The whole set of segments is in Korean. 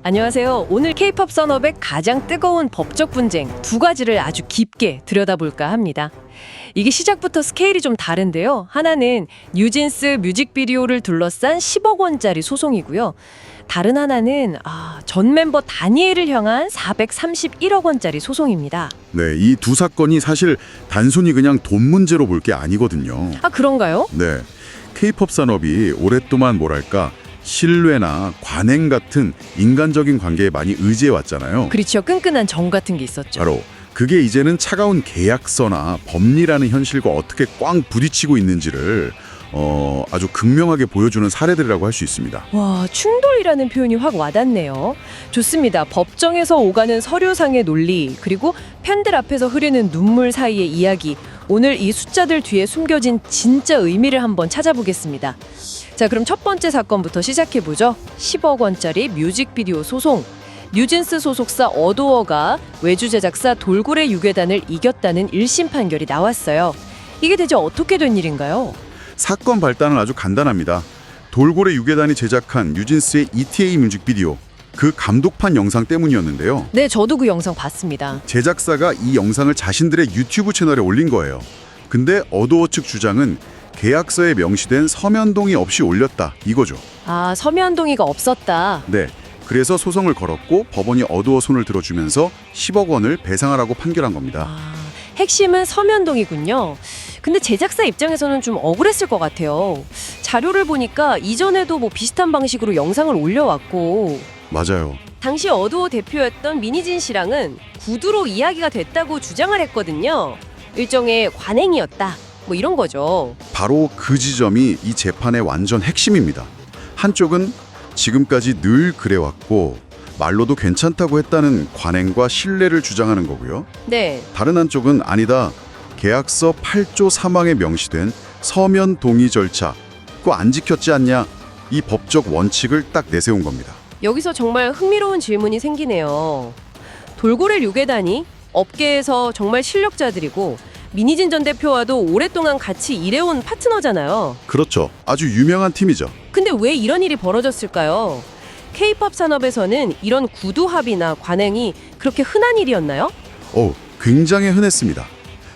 안녕하세요. 오늘 K-팝 산업의 가장 뜨거운 법적 분쟁 두 가지를 아주 깊게 들여다볼까 합니다. 이게 시작부터 스케일이 좀 다른데요. 하나는 뉴진스 뮤직비디오를 둘러싼 10억 원짜리 소송이고요. 다른 하나는 전 멤버 다니엘을 향한 431억 원짜리 소송입니다. 네, 이 두 사건이 사실 단순히 그냥 돈 문제로 볼 게 아니거든요. 그런가요? 네, K-팝 산업이 오랫동안 뭐랄까 신뢰나 관행 같은 인간적인 관계에 많이 의지해 왔잖아요. 그렇죠. 끈끈한 정 같은 게 있었죠. 바로 그게 이제는 차가운 계약서나 법리라는 현실과 어떻게 꽝 부딪히고 있는지를 아주 극명하게 보여주는 사례들이라고 할 수 있습니다. 와, 충돌이라는 표현이 확 와닿네요. 좋습니다. 법정에서 오가는 서류상의 논리, 그리고 팬들 앞에서 흐르는 눈물 사이의 이야기. 오늘 이 숫자들 뒤에 숨겨진 진짜 의미를 한번 찾아보겠습니다. 자, 그럼 첫 번째 사건부터 시작해보죠. 10억 원짜리 뮤직비디오 소송. 뉴진스 소속사 어도어가 외주 제작사 돌고래 유괴단을 이겼다는 1심 판결이 나왔어요. 이게 대체 어떻게 된 일인가요? 사건 발단은 아주 간단합니다. 돌고래 유괴단이 제작한 뉴진스의 ETA 뮤직비디오, 그 감독판 영상 때문이었는데요. 네, 저도 그 영상 봤습니다. 제작사가 이 영상을 자신들의 유튜브 채널에 올린 거예요. 근데 어도어 측 주장은 계약서에 명시된 서면 동의 없이 올렸다, 이거죠. 서면 동의가 없었다. 네, 그래서 소송을 걸었고 법원이 어도어 손을 들어주면서 10억 원을 배상하라고 판결한 겁니다. 핵심은 서면 동의군요. 근데 제작사 입장에서는 좀 억울했을 것 같아요. 자료를 보니까 이전에도 비슷한 방식으로 영상을 올려왔고, 맞아요. 당시 어도어 대표였던 민희진 씨랑은 구두로 이야기가 됐다고 주장을 했거든요. 일종의 관행이었다, 이런 거죠. 바로 그 지점이 이 재판의 완전 핵심입니다. 한쪽은 지금까지 늘 그래왔고 말로도 괜찮다고 했다는 관행과 신뢰를 주장하는 거고요. 네. 다른 한쪽은 아니다, 계약서 8조 3항에 명시된 서면 동의 절차 그거 안 지켰지 않냐, 이 법적 원칙을 딱 내세운 겁니다. 여기서 정말 흥미로운 질문이 생기네요. 돌고래 유괴단이 업계에서 정말 실력자들이고 민희진 전 대표와도 오랫동안 같이 일해온 파트너잖아요. 그렇죠. 아주 유명한 팀이죠. 근데 왜 이런 일이 벌어졌을까요? K-팝 산업에서는 이런 구두 합의나 관행이 그렇게 흔한 일이었나요? 굉장히 흔했습니다.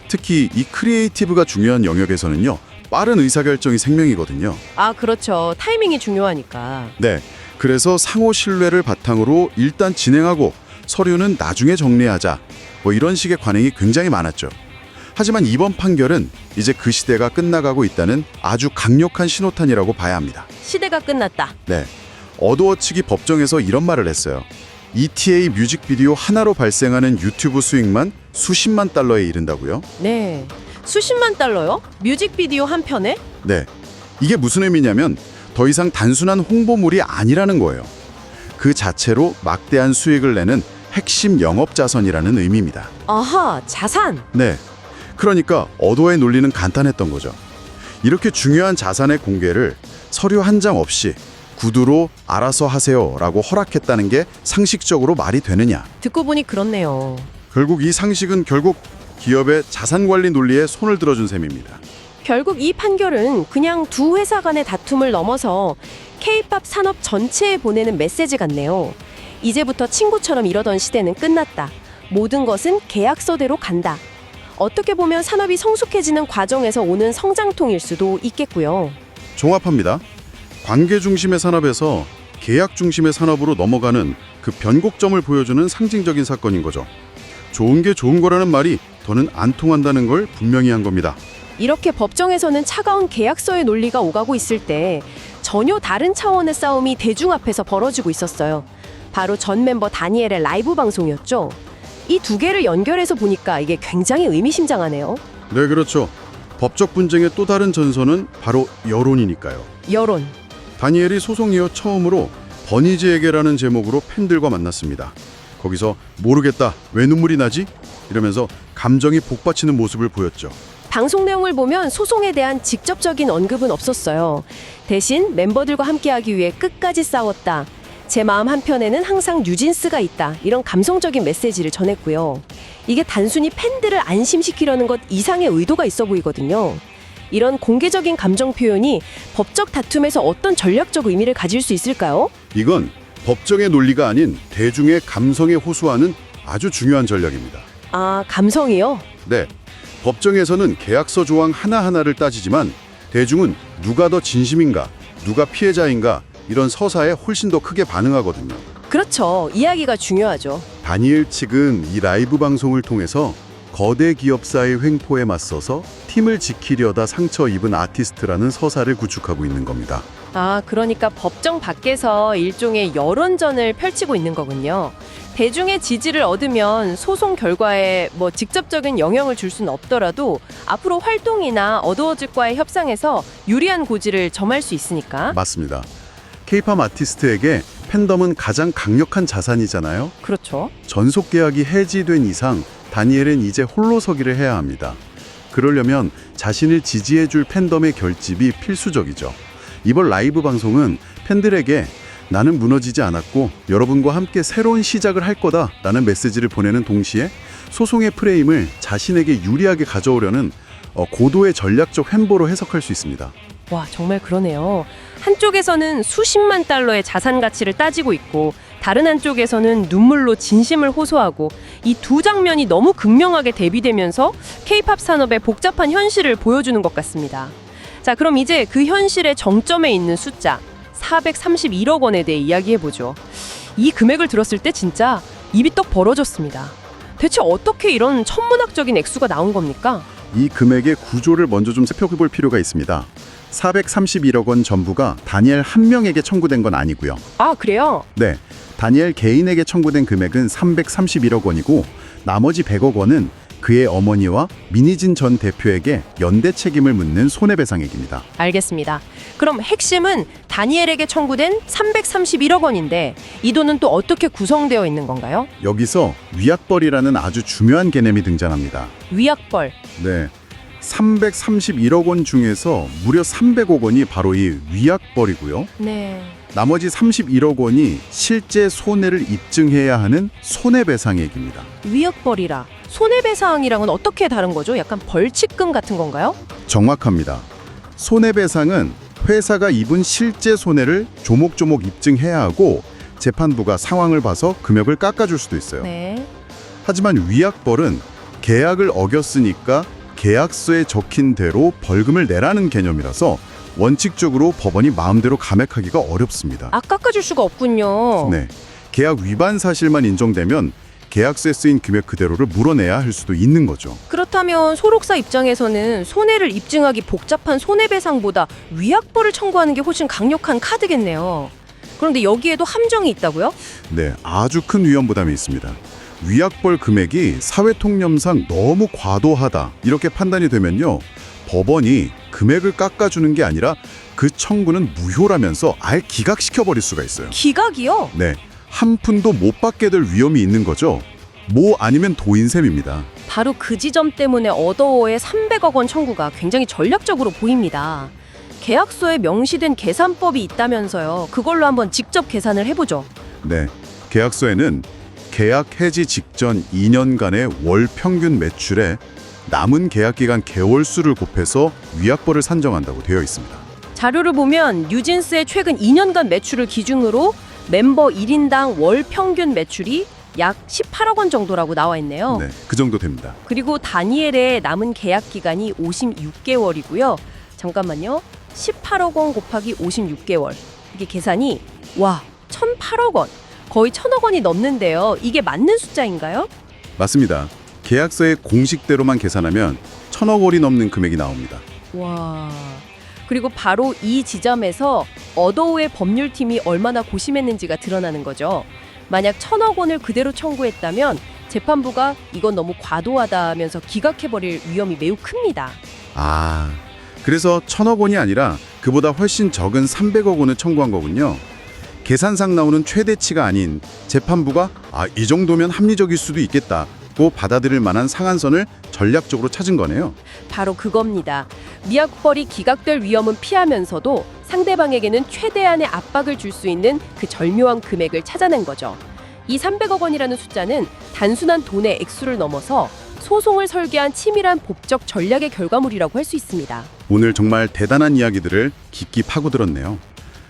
특히 이 크리에이티브가 중요한 영역에서는요, 빠른 의사결정이 생명이거든요. 그렇죠. 타이밍이 중요하니까. 네, 그래서 상호 신뢰를 바탕으로 일단 진행하고 서류는 나중에 정리하자, 이런 식의 관행이 굉장히 많았죠. 하지만 이번 판결은 이제 그 시대가 끝나가고 있다는 아주 강력한 신호탄이라고 봐야 합니다. 시대가 끝났다. 네, 어도어 측이 법정에서 이런 말을 했어요. ETA 뮤직비디오 하나로 발생하는 유튜브 수익만 수십만 달러에 이른다고요? 네. 수십만 달러요? 뮤직비디오 한 편에? 네, 이게 무슨 의미냐면 더 이상 단순한 홍보물이 아니라는 거예요. 그 자체로 막대한 수익을 내는 핵심 영업 자선이라는 의미입니다. 아하, 자산. 네, 그러니까 어도어의 논리는 간단했던 거죠. 이렇게 중요한 자산의 공개를 서류 한 장 없이 구두로 알아서 하세요라고 허락했다는 게 상식적으로 말이 되느냐. 듣고 보니 그렇네요. 결국 이 상식은 기업의 자산관리 논리에 손을 들어준 셈입니다. 결국 이 판결은 그냥 두 회사 간의 다툼을 넘어서 K-팝 산업 전체에 보내는 메시지 같네요. 이제부터 친구처럼 이러던 시대는 끝났다. 모든 것은 계약서대로 간다. 어떻게 보면 산업이 성숙해지는 과정에서 오는 성장통일 수도 있겠고요. 종합합니다. 관계 중심의 산업에서 계약 중심의 산업으로 넘어가는 그 변곡점을 보여주는 상징적인 사건인 거죠. 좋은 게 좋은 거라는 말이 더는 안 통한다는 걸 분명히 한 겁니다. 이렇게 법정에서는 차가운 계약서의 논리가 오가고 있을 때 전혀 다른 차원의 싸움이 대중 앞에서 벌어지고 있었어요. 바로 전 멤버 다니엘의 라이브 방송이었죠. 이 두 개를 연결해서 보니까 이게 굉장히 의미심장하네요. 네, 그렇죠. 법적 분쟁의 또 다른 전선은 바로 여론이니까요. 여론. 다니엘이 소송 이후 처음으로 버니즈에게라는 제목으로 팬들과 만났습니다. 거기서 모르겠다, 왜 눈물이 나지? 이러면서 감정이 복받치는 모습을 보였죠. 방송 내용을 보면 소송에 대한 직접적인 언급은 없었어요. 대신 멤버들과 함께하기 위해 끝까지 싸웠다. 제 마음 한편에는 항상 뉴진스가 있다. 이런 감성적인 메시지를 전했고요. 이게 단순히 팬들을 안심시키려는 것 이상의 의도가 있어 보이거든요. 이런 공개적인 감정 표현이 법적 다툼에서 어떤 전략적 의미를 가질 수 있을까요? 이건 법정의 논리가 아닌 대중의 감성에 호소하는 아주 중요한 전략입니다. 아, 감성이요? 네, 법정에서는 계약서 조항 하나하나를 따지지만 대중은 누가 더 진심인가, 누가 피해자인가 이런 서사에 훨씬 더 크게 반응하거든요. 그렇죠. 이야기가 중요하죠. 다니엘 측은 이 라이브 방송을 통해서 거대 기업사의 횡포에 맞서서 팀을 지키려다 상처 입은 아티스트라는 서사를 구축하고 있는 겁니다. 아, 그러니까 법정 밖에서 일종의 여론전을 펼치고 있는 거군요. 대중의 지지를 얻으면 소송 결과에 직접적인 영향을 줄 수는 없더라도 앞으로 활동이나 어드워즈과의 협상에서 유리한 고지를 점할 수 있으니까. 맞습니다. K-팝 아티스트에게 팬덤은 가장 강력한 자산이잖아요. 그렇죠. 전속 계약이 해지된 이상 다니엘은 이제 홀로 서기를 해야 합니다. 그러려면 자신을 지지해줄 팬덤의 결집이 필수적이죠. 이번 라이브 방송은 팬들에게 나는 무너지지 않았고 여러분과 함께 새로운 시작을 할 거다라는 메시지를 보내는 동시에 소송의 프레임을 자신에게 유리하게 가져오려는 고도의 전략적 횡보로 해석할 수 있습니다. 와, 정말 그러네요. 한쪽에서는 수십만 달러의 자산 가치를 따지고 있고 다른 한쪽에서는 눈물로 진심을 호소하고 이 두 장면이 너무 극명하게 대비되면서 K-팝 산업의 복잡한 현실을 보여주는 것 같습니다. 자, 그럼 이제 그 현실의 정점에 있는 숫자 431억 원에 대해 이야기해보죠. 이 금액을 들었을 때 진짜 입이 떡 벌어졌습니다. 대체 어떻게 이런 천문학적인 액수가 나온 겁니까? 이 금액의 구조를 먼저 좀 살펴볼 필요가 있습니다. 431억 원 전부가 다니엘 한 명에게 청구된 건 아니고요. 아, 그래요? 네, 다니엘 개인에게 청구된 금액은 331억 원이고 나머지 100억 원은 그의 어머니와 민희진 전 대표에게 연대 책임을 묻는 손해배상액입니다. 알겠습니다. 그럼 핵심은 다니엘에게 청구된 331억 원인데 이 돈은 또 어떻게 구성되어 있는 건가요? 여기서 위약벌이라는 아주 중요한 개념이 등장합니다. 위약벌. 네, 331억 원 중에서 무려 300억 원이 바로 이 위약벌이고요. 네. 나머지 31억 원이 실제 손해를 입증해야 하는 손해배상액입니다. 위약벌이라. 손해배상이랑은 어떻게 다른 거죠? 약간 벌칙금 같은 건가요? 정확합니다. 손해배상은 회사가 입은 실제 손해를 조목조목 입증해야 하고 재판부가 상황을 봐서 금액을 깎아줄 수도 있어요. 네. 하지만 위약벌은 계약을 어겼으니까 계약서에 적힌 대로 벌금을 내라는 개념이라서 원칙적으로 법원이 마음대로 감액하기가 어렵습니다. 아, 깎아줄 수가 없군요. 네, 계약 위반 사실만 인정되면 계약서에 쓰인 금액 그대로를 물어내야 할 수도 있는 거죠. 그렇다면 소록사 입장에서는 손해를 입증하기 복잡한 손해배상보다 위약벌을 청구하는 게 훨씬 강력한 카드겠네요. 그런데 여기에도 함정이 있다고요? 네, 아주 큰 위험 부담이 있습니다. 위약벌 금액이 사회통념상 너무 과도하다 이렇게 판단이 되면요, 법원이 금액을 깎아주는 게 아니라 그 청구는 무효라면서 아예 기각시켜버릴 수가 있어요. 기각이요? 네, 한 푼도 못 받게 될 위험이 있는 거죠. 뭐 아니면 도인 셈입니다. 바로 그 지점 때문에 어더워의 300억 원 청구가 굉장히 전략적으로 보입니다. 계약서에 명시된 계산법이 있다면서요. 그걸로 한번 직접 계산을 해보죠. 네, 계약서에는 계약 해지 직전 2년간의 월 평균 매출에 남은 계약기간 개월수를 곱해서 위약벌을 산정한다고 되어 있습니다. 자료를 보면 뉴진스의 최근 2년간 매출을 기준으로 멤버 1인당 월 평균 매출이 약 18억 원 정도라고 나와 있네요. 네, 그 정도 됩니다. 그리고 다니엘의 남은 계약 기간이 56개월이고요. 잠깐만요. 18억 원 곱하기 56개월. 이게 계산이 1,008억 원. 거의 1,000억 원이 넘는데요. 이게 맞는 숫자인가요? 맞습니다. 계약서의 공식대로만 계산하면 1,000억 원이 넘는 금액이 나옵니다. 와. 그리고 바로 이 지점에서 어더우의 법률팀이 얼마나 고심했는지가 드러나는 거죠. 만약 1,000억 원을 그대로 청구했다면 재판부가 이건 너무 과도하다면서 기각해버릴 위험이 매우 큽니다. 아, 그래서 1,000억 원이 아니라 그보다 훨씬 적은 300억 원을 청구한 거군요. 계산상 나오는 최대치가 아닌 재판부가 이 정도면 합리적일 수도 있겠다고 받아들일 만한 상한선을 전략적으로 찾은 거네요. 바로 그겁니다. 위약벌이 기각될 위험은 피하면서도 상대방에게는 최대한의 압박을 줄 수 있는 그 절묘한 금액을 찾아낸 거죠. 이 300억 원이라는 숫자는 단순한 돈의 액수를 넘어서 소송을 설계한 치밀한 법적 전략의 결과물이라고 할 수 있습니다. 오늘 정말 대단한 이야기들을 깊이 파고들었네요.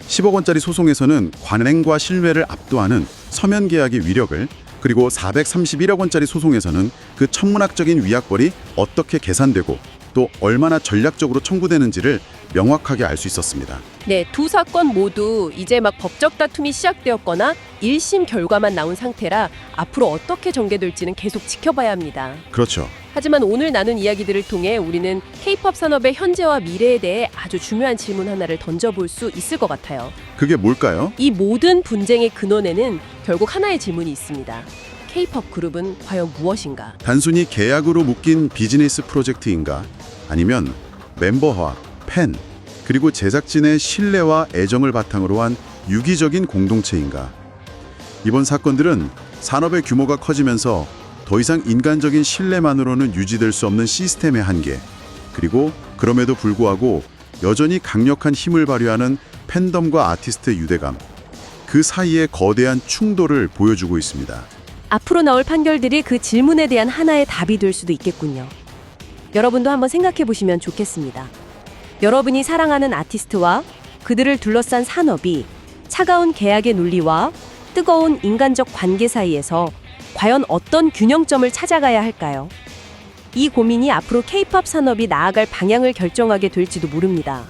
10억 원짜리 소송에서는 관행과 신뢰를 압도하는 서면 계약의 위력을, 그리고 431억 원짜리 소송에서는 그 천문학적인 위약벌이 어떻게 계산되고 또 얼마나 전략적으로 청구되는지를 명확하게 알 수 있었습니다. 네, 두 사건 모두 이제 막 법적 다툼이 시작되었거나 1심 결과만 나온 상태라 앞으로 어떻게 전개될지는 계속 지켜봐야 합니다. 그렇죠. 하지만 오늘 나눈 이야기들을 통해 우리는 K-팝 산업의 현재와 미래에 대해 아주 중요한 질문 하나를 던져볼 수 있을 것 같아요. 그게 뭘까요? 이 모든 분쟁의 근원에는 결국 하나의 질문이 있습니다. K-팝 그룹은 과연 무엇인가? 단순히 계약으로 묶인 비즈니스 프로젝트인가? 아니면 멤버와 팬, 그리고 제작진의 신뢰와 애정을 바탕으로 한 유기적인 공동체인가? 이번 사건들은 산업의 규모가 커지면서 더 이상 인간적인 신뢰만으로는 유지될 수 없는 시스템의 한계, 그리고 그럼에도 불구하고 여전히 강력한 힘을 발휘하는 팬덤과 아티스트의 유대감, 그 사이의 거대한 충돌을 보여주고 있습니다. 앞으로 나올 판결들이 그 질문에 대한 하나의 답이 될 수도 있겠군요. 여러분도 한번 생각해 보시면 좋겠습니다. 여러분이 사랑하는 아티스트와 그들을 둘러싼 산업이 차가운 계약의 논리와 뜨거운 인간적 관계 사이에서 과연 어떤 균형점을 찾아가야 할까요? 이 고민이 앞으로 K-팝 산업이 나아갈 방향을 결정하게 될지도 모릅니다.